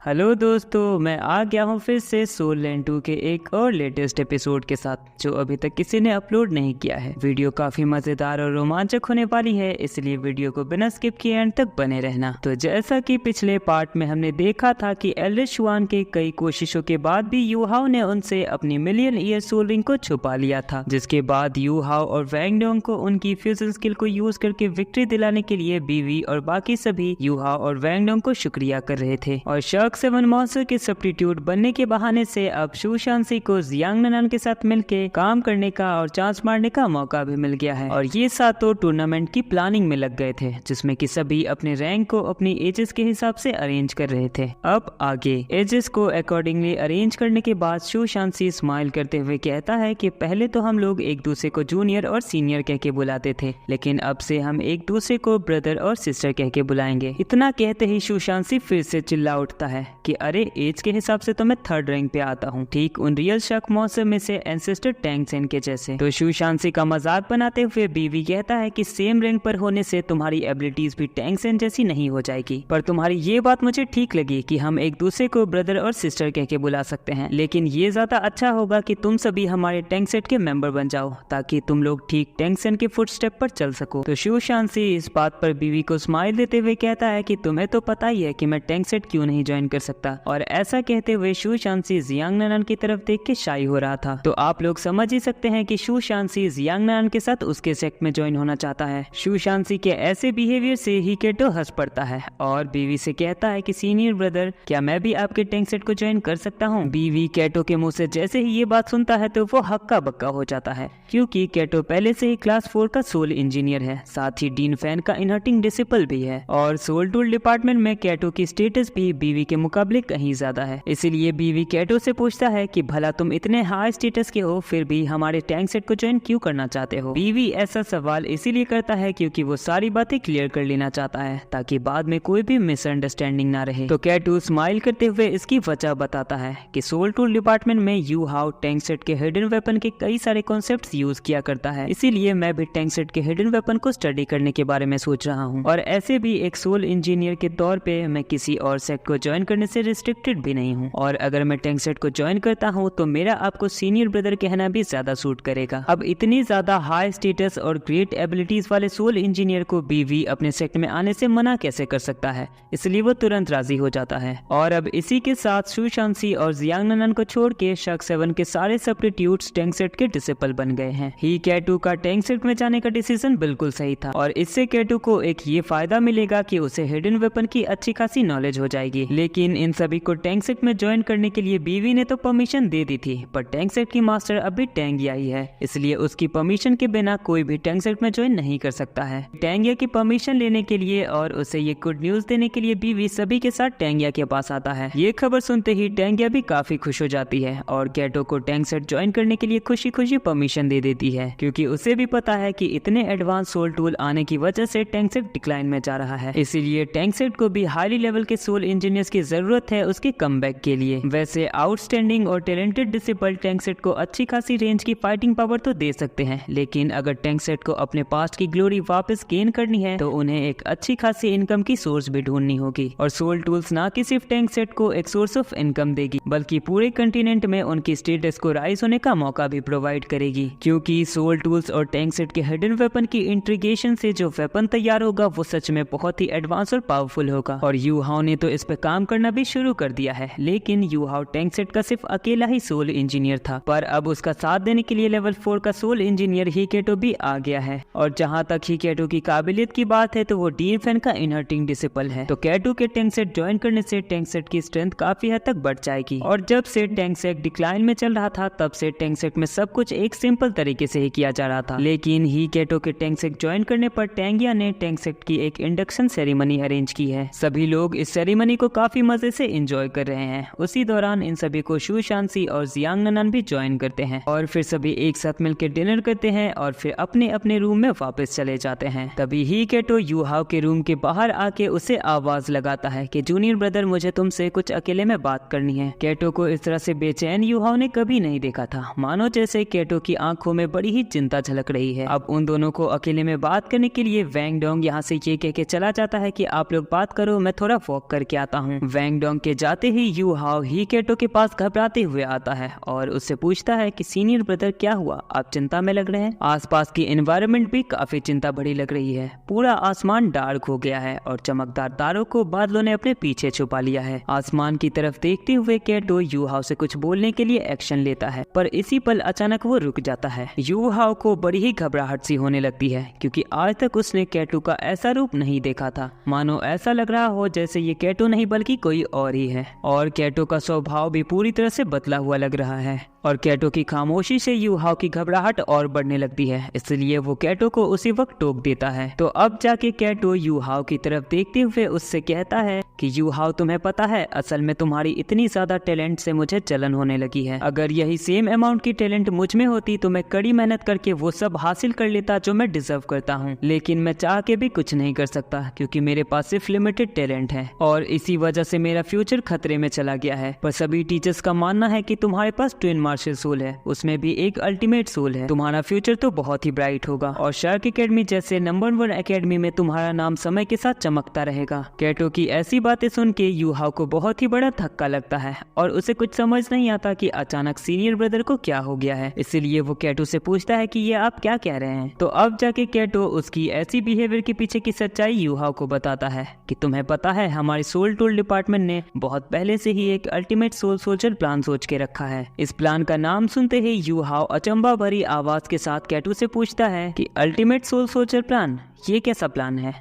Hello दोस्तों, मैं आ गया हूँ फिर से सोल लैंड 2 के एक और लेटेस्ट एपिसोड के साथ जो अभी तक किसी ने अपलोड नहीं किया है। वीडियो काफी मजेदार और रोमांचक होने वाली है, इसलिए वीडियो को बिना स्किप किए एंड तक बने रहना। तो जैसा कि पिछले पार्ट में हमने देखा था कि एल्डर शुआन के कई कोशिशों के बाद भी यू हाओ ने उनसे अपनी मिलियन ईयर सोल रिंग को छुपा लिया था, जिसके बाद यू हाओ और वैंग डोंग को उनकी फ्यूजन स्किल को यूज करके विक्ट्री दिलाने के लिए बीवी और बाकी सभी यू हाओ और वैंग डोंग को शुक्रिया कर रहे थे। और शार्क 7 मॉन्स्टर के सब्स्टिट्यूट बनने के बहाने से अब शू शांसी को जियांग ननान के साथ मिलके काम करने का और चांस मारने का मौका भी मिल गया है। और ये सातों टूर्नामेंट की प्लानिंग में लग गए थे, जिसमें कि सभी अपने रैंक को अपनी एजेस के हिसाब से अरेंज कर रहे थे। अब आगे एजेस को अकॉर्डिंगली अरेंज करने के बाद शू शांसी स्माइल करते हुए कहता है कि पहले तो हम लोग एक दूसरे को जूनियर और सीनियर कह के बुलाते थे, लेकिन अब से हम एक दूसरे को ब्रदर और सिस्टर कह के बुलाएंगे। इतना कहते ही शू शांसी फिर से चिल्ला उठता है कि अरे एज के हिसाब से तो मैं 3rd रैंक पे आता हूँ, ठीक उन रियल शार्क मॉन्स्टर में से एंसेस्टर टैंग सेन के जैसे। तो शू शांसी का मजाक बनाते हुए बीवी कहता है कि सेम रैंक पर होने से तुम्हारी एबिलिटीज भी टैंग सेन जैसी नहीं हो जाएगी, पर तुम्हारी ये बात मुझे ठीक लगी कि हम एक दूसरे को ब्रदर और सिस्टर कह के बुला सकते हैं, लेकिन ये ज्यादा अच्छा होगा कि तुम सभी हमारे टैंग सेट के मेंबर बन जाओ ताकि तुम लोग ठीक टैंग सेन के फुटस्टेप पर चल सको। तो शू शांसी इस बात पर बीवी को स्माइल देते हुए कहता है कि तुम्हें तो पता ही है कि मैं टैंग सेट क्यों नहीं ज्वाइन कर सकता। और ऐसा कहते हुए शू शांसी जियांग ननान की तरफ देख के शाई हो रहा था। तो आप लोग समझ ही सकते हैं कि शू शांसी जियांग ननान के साथ उसके सेक्ट में ज्वाइन होना चाहता है। शू शांसी के ऐसे बिहेवियर से ही केटो हंस पड़ता है और बीवी से कहता है कि सीनियर ब्रदर, क्या मैं भी आपके टैंक सेट को ज्वाइन कर सकता हूँ। बीवी केटो के मुंह से जैसे ही ये बात सुनता है तो वो हक्का बक्का हो जाता है, क्योंकि केटो पहले से ही क्लास 4 का सोल इंजीनियर है, साथ ही डीन फैन का इनहर्टिंग डिसिपल भी है और सोल टूल डिपार्टमेंट में केटो की स्टेटस भी बीवी के मुकाबले कहीं ज्यादा है। इसीलिए बीवी केटो से पूछता है कि भला तुम इतने हाई स्टेटस के हो फिर भी हमारे टैंक सेट को ज्वाइन क्यों करना चाहते हो। बीवी ऐसा सवाल इसीलिए करता है क्योंकि वो सारी बातें क्लियर कर लेना चाहता है ताकि बाद में कोई भी मिसअंडरस्टैंडिंग ना रहे। तो केटो स्माइल करते हुए इसकी वजह बताता है कि सोल टूल डिपार्टमेंट में यू हाओ टैंक सेट के हिडन वेपन के कई सारे कॉन्सेप्ट्स यूज किया करता है, इसीलिए मैं भी टैंक सेट के हिडन वेपन को स्टडी करने के बारे में सोच रहा हूँ। और ऐसे भी एक सोल इंजीनियर के तौर पे मैं किसी और सेक्ट को ज्वाइन करने से रिस्ट्रिक्टेड भी नहीं हूँ, और अगर मैं टैंक सेट को ज्वाइन करता हूँ तो मेरा आपको सीनियर ब्रदर कहना भी ज्यादा सूट करेगा। अब इतनी ज्यादा हाई स्टेटस और ग्रेट एबिलिटीज वाले सोल इंजीनियर को बीवी अपने सेक्ट में आने से मना कैसे कर सकता है, इसलिए वो तुरंत राजी हो जाता है। और अब इसी के साथ शू शांसी और जियांग ननान को छोड़ के शार्क 7 के सारे सब्स्टिट्यूट्स टैंक सेट के डिसिपल बन गए हैं। ही केटो का टैंक सेट में जाने का डिसीजन बिल्कुल सही था, और इससे केटो को एक ये फायदा मिलेगा कि उसे हिडन वेपन की अच्छी खासी नॉलेज हो जाएगी। लेकिन इन सभी को टैंक सेट में ज्वाइन करने के लिए बीवी ने तो परमिशन दे दी थी, पर टैंक सेट की मास्टर अभी टैंगिया ही है, इसलिए उसकी परमिशन के बिना कोई भी टैंक सेट में ज्वाइन नहीं कर सकता है। टैंगिया की परमिशन लेने के लिए और उसे ये गुड न्यूज देने के लिए बीवी सभी के साथ टैंगिया के पास आता है। ये खबर सुनते ही टैंगिया भी काफी खुश हो जाती है और केटो को टैंक सेट ज्वाइन करने के लिए खुशी खुशी परमिशन दे देती है, क्योंकि उसे भी पता है कि इतने एडवांस सोल टूल आने की वजह से टैंक सेट डिक्लाइन में जा रहा है, इसीलिए टैंक सेट को भी हाई लेवल के सोल इंजीनियर्स की जरूरत है उसके कमबैक के लिए। वैसे आउटस्टैंडिंग और टैलेंटेड डिसिपल टैंक सेट को अच्छी खासी रेंज की फाइटिंग पावर तो दे सकते हैं, लेकिन अगर टैंक सेट को अपने पास्ट की ग्लोरी वापस गेन करनी है तो उन्हें एक अच्छी खासी इनकम की सोर्स भी ढूंढनी होगी। और सोल टूल्स ना कि सिर्फ टैंक सेट को एक सोर्स ऑफ इनकम देगी, बल्कि पूरे कंटिनेंट में उनकी स्टेटस को राइज होने का मौका भी प्रोवाइड करेगी, क्योंकि सोल टूल्स और टैंक सेट के हिडन वेपन की इंट्रीगेशन से जो वेपन तैयार होगा वो सच में बहुत ही एडवांस और पावरफुल होगा। और यू हाओ ने तो इस पे काम करना भी शुरू कर दिया है, लेकिन यू हाओ टैंक सेट का सिर्फ अकेला ही सोल इंजीनियर था, पर अब उसका साथ देने के लिए लेवल 4 का सोल इंजीनियर ही केटो भी आ गया है। और जहाँ तक ही केटो की काबिलियत की बात है तो वो डीन फैन का इनहर्टिंग डिसिपल है, तो केटो के टैंक सेट ज्वाइन करने से टैंक सेट की स्ट्रेंथ काफी हद तक बढ़ जाएगी। और जब से टैंक सेट डिक्लाइन में चल रहा था तब से टैंक सेट में सब कुछ एक सिंपल तरीके से ही किया जा रहा था, लेकिन ही केटो के टैंक सेट ज्वाइन करने पर टैंगिया ने टैंक सेट की एक इंडक्शन सेरेमनी अरेंज की है। सभी लोग इस सेरेमनी को काफी मजे से एंजॉय कर रहे हैं। उसी दौरान इन सभी को शू शांसी और जियांग ननान भी ज्वाइन करते हैं और फिर सभी एक साथ मिलकर डिनर करते हैं और फिर अपने अपने रूम में वापस चले जाते हैं। तभी ही केटो यू हाओ के रूम के बाहर आके उसे आवाज लगाता है कि जूनियर ब्रदर, मुझे तुमसे कुछ अकेले में बात करनी है। केटो को इस तरह से बेचैन यू हाओ ने कभी नहीं देखा था, मानो जैसे केटो की आंखों में बड़ी ही चिंता झलक रही है। अब उन दोनों को अकेले में बात करने के लिए वैंग डोंग यहाँ से ये कह के चला जाता है कि आप लोग बात करो, मैं थोड़ा वॉक करके आता हूँ। वैंग डोंग के जाते ही यू हाओ ही केटो के पास घबराते हुए आता है और उससे पूछता है कि सीनियर ब्रदर क्या हुआ, आप चिंता में लग रहे हैं। आसपास की एनवायरनमेंट भी काफी चिंता भरी लग रही है। पूरा आसमान डार्क हो गया है और चमकदार तारों को बादलों ने अपने पीछे छुपा लिया है। आसमान की तरफ देखते हुए केटो यू हाओ से कुछ बोलने के लिए एक्शन लेता है, पर इसी पल अचानक वो रुक जाता है। यू हाओ को बड़ी ही घबराहट सी होने लगती है क्योंकि आज तक उसने केटो का ऐसा रूप नहीं देखा था। मानो ऐसा लग रहा हो जैसे ये केटो नहीं बल्कि कोई और ही है। और केटो का स्वभाव भी पूरी तरह से बदला हुआ लग रहा है और केटो की खामोशी से यू हाओ की घबराहट और बढ़ने लगती है, इसलिए वो केटो को उसी वक्त टोक देता है। तो अब जाके केटो यू हाओ की तरफ देखते हुए उससे कहता है कि यू हाओ, तुम्हें पता है असल में तुम्हारी इतनी ज्यादा टैलेंट से मुझे जलन होने लगी है। अगर यही सेम अमाउंट की टैलेंट मुझ में होती तो मैं कड़ी मेहनत करके वो सब हासिल कर लेता जो मैं डिजर्व करता हूँ, लेकिन मैं चाह के भी कुछ नहीं कर सकता क्योंकि मेरे पास सिर्फ लिमिटेड टैलेंट है और इसी वजह से मेरा फ्यूचर खतरे में चला गया है। पर सभी टीचर्स का मानना है कि तुम्हारे पास ट्विन मार्शल सोल है, उसमें भी एक अल्टीमेट सोल है। तुम्हारा फ्यूचर तो बहुत ही ब्राइट होगा और शार्क एकेडमी जैसे नंबर 1 एकेडमी में तुम्हारा नाम समय के साथ चमकता रहेगा। केटो की ऐसी बातें सुन के यू हाओ को बहुत ही बड़ा धक्का लगता है और उसे कुछ समझ नहीं आता कि अचानक सीनियर ब्रदर को क्या हो गया है। इसलिए वो केटो से पूछता है कि ये आप क्या कह रहे हैं। तो अब जाके केटो उसकी ऐसी बिहेवियर के पीछे की सच्चाई यू हाओ को बताता है कि तुम्हें पता है हमारे सोल टूल डिपार्टमेंट ने बहुत पहले से ही एक अल्टीमेट सोल सोल्जर प्लान सोच के रखा है। इस प्लान का नाम सुनते ही यू हाओ अचंभा भरी आवाज के साथ केटो से पूछता है कि अल्टीमेट सोल सोल्जर प्लान, ये कैसा प्लान है।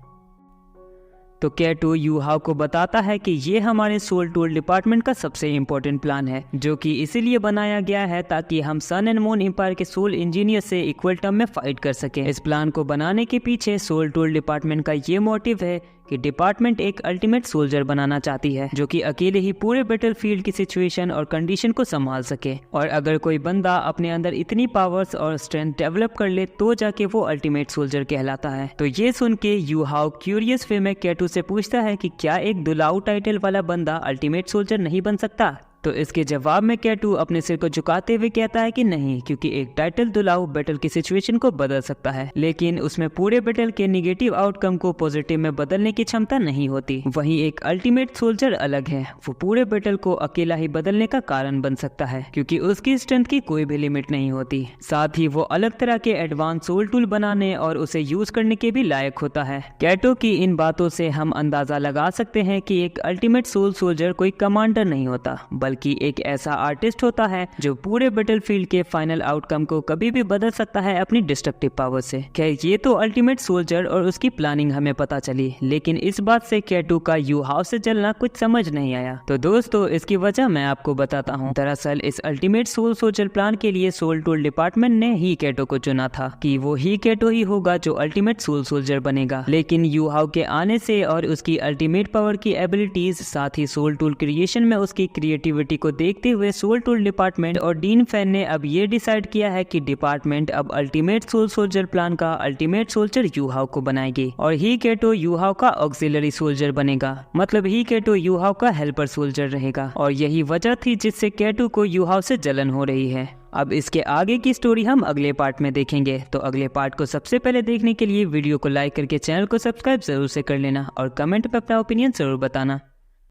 तो केटो यू हाओ को बताता है कि ये हमारे सोल टूल डिपार्टमेंट का सबसे इम्पोर्टेंट प्लान है जो कि इसीलिए बनाया गया है ताकि हम सन एंड मून एम्पायर के सोल इंजीनियर से इक्वल टर्म में फाइट कर सकें। इस प्लान को बनाने के पीछे सोल टूल डिपार्टमेंट का ये मोटिव है कि डिपार्टमेंट एक अल्टीमेट सोल्जर बनाना चाहती है जो कि अकेले ही पूरे बैटलफील्ड की सिचुएशन और कंडीशन को संभाल सके। और अगर कोई बंदा अपने अंदर इतनी पावर्स और स्ट्रेंथ डेवलप कर ले तो जाके वो अल्टीमेट सोल्जर कहलाता है। तो ये सुन के यू हाओ क्यूरियस वे में केटो से पूछता है कि क्या एक दुलाऊ टाइटल वाला बंदा अल्टीमेट सोल्जर नहीं बन सकता। तो इसके जवाब में केटो अपने सिर को झुकाते हुए कहता है कि नहीं, क्योंकि एक टाइटल दुलाऊ बैटल की सिचुएशन को बदल सकता है लेकिन उसमें पूरे बैटल के निगेटिव आउटकम को पॉजिटिव में बदलने की क्षमता नहीं होती। वहीं एक अल्टीमेट सोल्जर अलग है, वो पूरे बैटल को अकेला ही बदलने का कारण बन सकता है क्योंकि उसकी स्ट्रेंथ की कोई भी लिमिट नहीं होती। साथ ही वो अलग तरह के एडवांस सोल टूल बनाने और उसे यूज करने के भी लायक होता है। केटो की इन बातों से हम अंदाजा लगा सकते हैं कि एक अल्टीमेट सोल सोल्जर कोई कमांडर नहीं होता बल्कि एक ऐसा आर्टिस्ट होता है जो पूरे बैटलफील्ड के फाइनल आउटकम को कभी भी बदल सकता है अपनी डिस्ट्रक्टिव पावर से। खैर, ये तो अल्टीमेट सोल्जर और उसकी प्लानिंग हमें पता चली, लेकिन इस बात से केटो का यू हाओ से जलना कुछ समझ नहीं आया। तो दोस्तों, इसकी वजह मैं आपको बताता हूँ। दरअसल इस अल्टीमेट सोल सोल्जर प्लान के लिए सोल टूल डिपार्टमेंट ने ही केटो को चुना था कि वो ही केटो ही होगा जो अल्टीमेट सोल सोल्जर बनेगा। लेकिन यू हाओ के आने से और उसकी अल्टीमेट पावर की एबिलिटीज, साथ ही सोल टूल क्रिएशन में उसकी क्रिएटिविटी को देखते हुए सोल टूल डिपार्टमेंट और डीन फैन ने अब ये डिसाइड किया है कि डिपार्टमेंट अब अल्टीमेट सोल सोल्जर प्लान का अल्टीमेट सोल्जर यू हाओ को बनाएगी और ही केटो यू हाओ का ऑक्सिलरी सोल्जर बनेगा। मतलब ही केटो यू हाओ का हेल्पर सोल्जर रहेगा और यही वजह थी जिससे केटो को यू हाओ से जलन हो रही है। अब इसके आगे की स्टोरी हम अगले पार्ट में देखेंगे। तो अगले पार्ट को सबसे पहले देखने के लिए वीडियो को लाइक करके चैनल को सब्सक्राइब जरूर से कर लेना और कमेंट पे अपना ओपिनियन जरूर बताना।